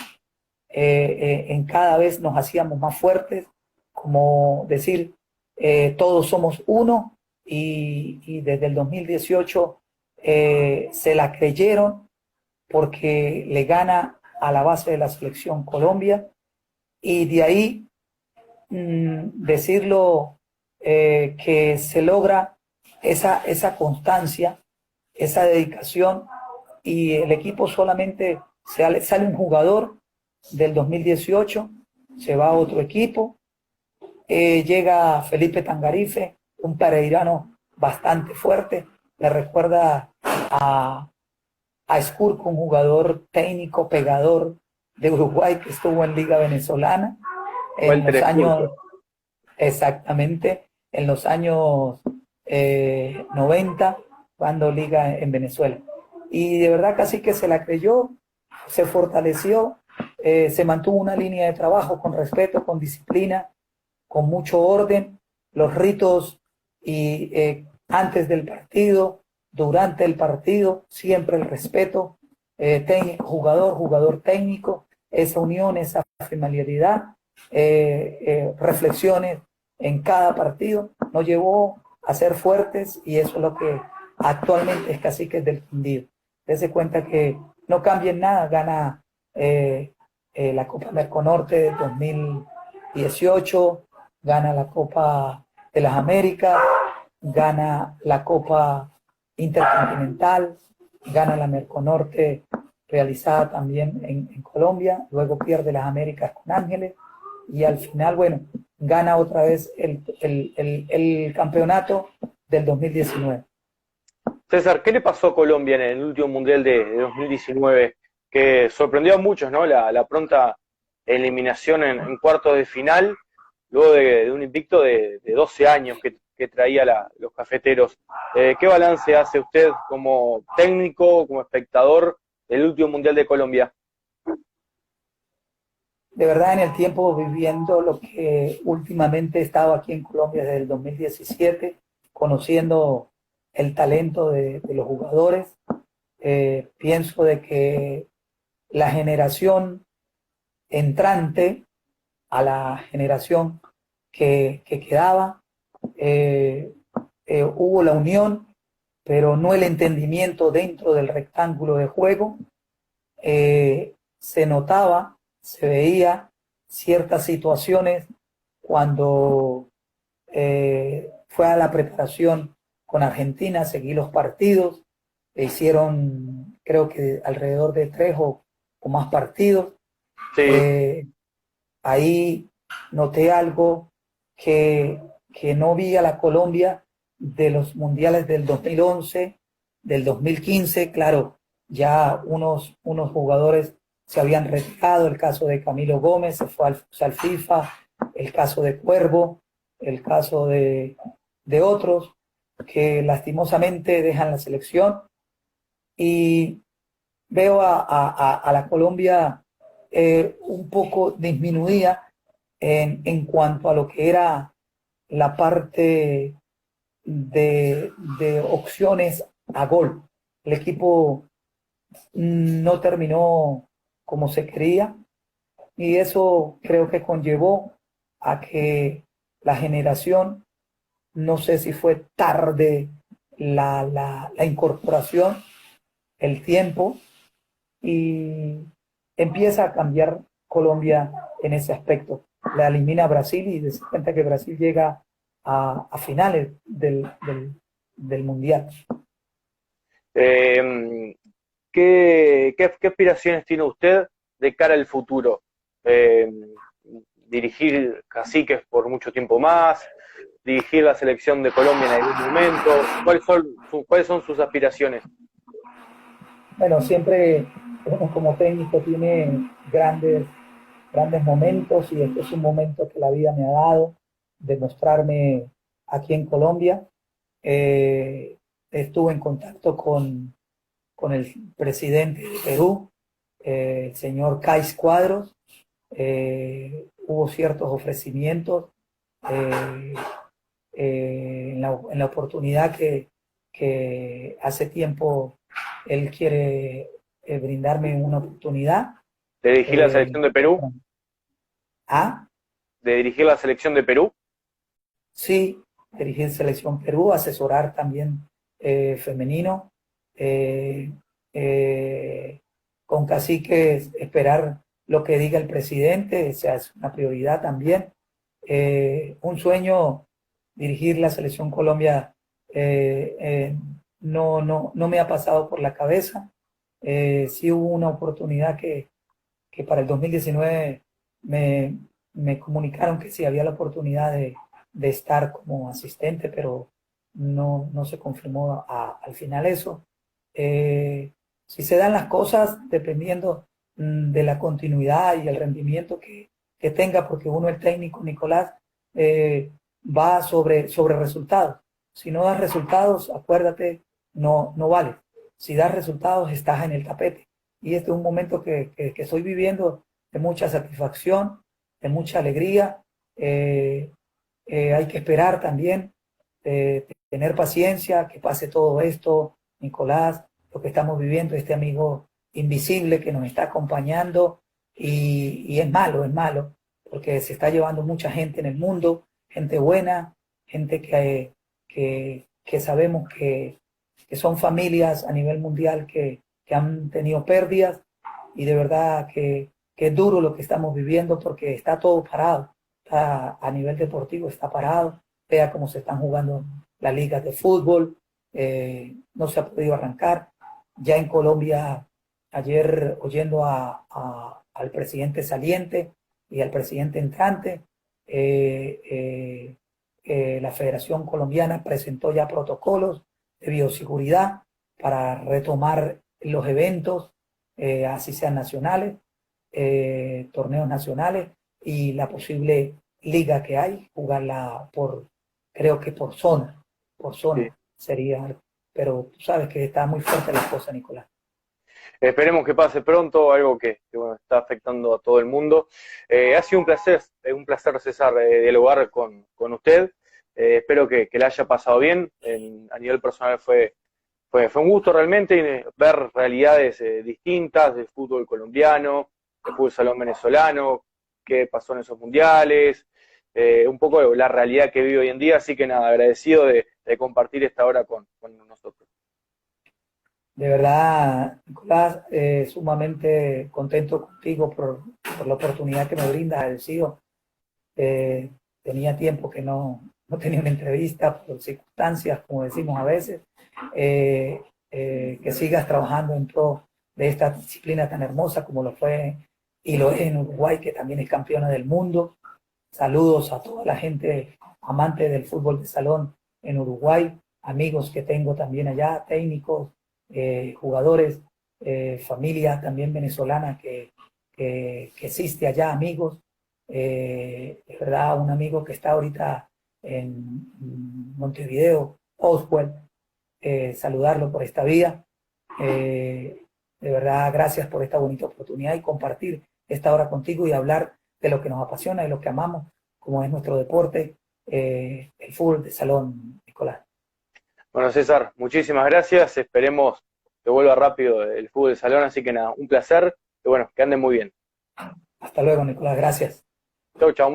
En cada vez nos hacíamos más fuertes, como decir, todos somos uno, y desde el 2018 se la creyeron, porque le gana a la base de la selección Colombia, y de ahí decirlo, que se logra esa constancia, esa dedicación, y el equipo solamente sale un jugador del 2018, se va a otro equipo, llega Felipe Tangarife, un pereirano bastante fuerte, me recuerda a Escurco, un jugador técnico, pegador de Uruguay, que estuvo en Liga Venezolana en Walter los años, Escurco. exactamente, en los años 90, cuando Liga en Venezuela. Y de verdad casi que se la creyó, se fortaleció, se mantuvo una línea de trabajo con respeto, con disciplina, con mucho orden, los ritos, y antes del partido, durante el partido, siempre el respeto, jugador técnico, esa unión, esa familiaridad, reflexiones en cada partido, nos llevó a ser fuertes, y eso es lo que actualmente es Caciques del Quindío. Dese cuenta que no cambia en nada, gana la Copa Merconorte de 2018, gana la Copa de las Américas, gana la Copa Intercontinental, gana la Merconorte realizada también en Colombia, luego pierde las Américas con Ángeles y al final, bueno, gana otra vez el campeonato del 2019. César, ¿qué le pasó a Colombia en el último Mundial de 2019? Que sorprendió a muchos, ¿no? La pronta eliminación en cuartos de final, luego de un invicto de 12 años que traía los cafeteros. ¿Qué balance hace usted como técnico, como espectador del último Mundial de Colombia? De verdad, en el tiempo viviendo lo que últimamente he estado aquí en Colombia desde el 2017, conociendo el talento de los jugadores, pienso de que la generación entrante a la generación que quedaba, hubo la unión, pero no el entendimiento dentro del rectángulo de juego. Se notaba, se veía ciertas situaciones cuando fue a la preparación con Argentina, seguí los partidos, hicieron creo que alrededor de 3 o más partidos. Sí. Ahí noté algo que no vi a la Colombia de los mundiales del 2011, del 2015, claro, ya unos jugadores se habían retirado, el caso de Camilo Gómez se fue al FIFA, el caso de Cuervo, el caso de otros que lastimosamente dejan la selección y veo a la Colombia un poco disminuida en cuanto a lo que era la parte de opciones a gol. El equipo no terminó como se quería y eso creo que conllevó a que la generación, no sé si fue tarde la incorporación, el tiempo, y empieza a cambiar Colombia en ese aspecto. La elimina Brasil y se cuenta que Brasil llega a finales del Mundial. ¿Qué aspiraciones tiene usted de cara al futuro? ¿Dirigir Caciques por mucho tiempo más? ¿Dirigir la selección de Colombia en algún momento? ¿Cuáles son sus aspiraciones? Bueno, siempre uno como técnico tiene grandes momentos y este es un momento que la vida me ha dado de mostrarme aquí en Colombia. Estuve en contacto con el presidente de Perú, el señor Kais Cuadros. Hubo ciertos ofrecimientos en la oportunidad que hace tiempo él quiere brindarme una oportunidad. ¿De dirigir la selección de Perú? ¿De dirigir la selección de Perú? Sí, dirigir Selección Perú, asesorar también femenino. Con Caciques esperar lo que diga el presidente, o sea, es una prioridad también. Un sueño, dirigir la Selección Colombia, no me ha pasado por la cabeza. Sí hubo una oportunidad que para el 2019 me comunicaron que sí había la oportunidad de estar como asistente, pero no se confirmó al final eso. Si se dan las cosas dependiendo de la continuidad y el rendimiento que tenga, porque uno, el técnico Nicolás, va sobre resultados. Si no das resultados, acuérdate, no vale. Si das resultados, estás en el tapete. Y este es un momento que estoy viviendo de mucha satisfacción, de mucha alegría. Hay que esperar también, tener paciencia, que pase todo esto, Nicolás, lo que estamos viviendo, este amigo invisible que nos está acompañando, y es malo, porque se está llevando mucha gente en el mundo, gente buena, gente que sabemos que son familias a nivel mundial que han tenido pérdidas, y de verdad que es duro lo que estamos viviendo porque está todo parado, está, a nivel deportivo está parado, vea cómo se están jugando las ligas de fútbol, no se ha podido arrancar. Ya en Colombia, ayer oyendo al presidente saliente y al presidente entrante, la Federación Colombiana presentó ya protocolos de bioseguridad para retomar los eventos, así sean nacionales, torneos nacionales y la posible liga que hay, jugarla creo que por zona Sí. sería, pero tú sabes que está muy fuerte la cosa, Nicolás. Esperemos que pase pronto, algo que, bueno, está afectando a todo el mundo. Ha sido un placer César, dialogar con usted. Espero que le haya pasado bien. A nivel personal fue un gusto realmente ver realidades distintas del fútbol colombiano, del fútbol salón venezolano, qué pasó en esos mundiales, un poco de la realidad que vive hoy en día. Así que nada, agradecido de compartir esta hora con nosotros. De verdad, Nicolás, sumamente contento contigo por la oportunidad que me brindas. He sido, tenía tiempo que no tenía una entrevista por circunstancias, como decimos a veces. Que sigas trabajando en pro de esta disciplina tan hermosa como lo fue y lo es en Uruguay, que también es campeona del mundo. Saludos a toda la gente amante del fútbol de salón en Uruguay, amigos que tengo también allá, técnicos, jugadores, familia también venezolana que existe allá, amigos. Es verdad, un amigo que está ahorita en Montevideo, Oswald, saludarlo por esta vía. De verdad, gracias por esta bonita oportunidad y compartir esta hora contigo y hablar de lo que nos apasiona, de lo que amamos, como es nuestro deporte, el fútbol de salón, Nicolás. Bueno, César, muchísimas gracias. Esperemos que vuelva rápido el fútbol de salón. Así que nada, un placer. Y bueno, que anden muy bien. Hasta luego, Nicolás. Gracias. Chau, chau.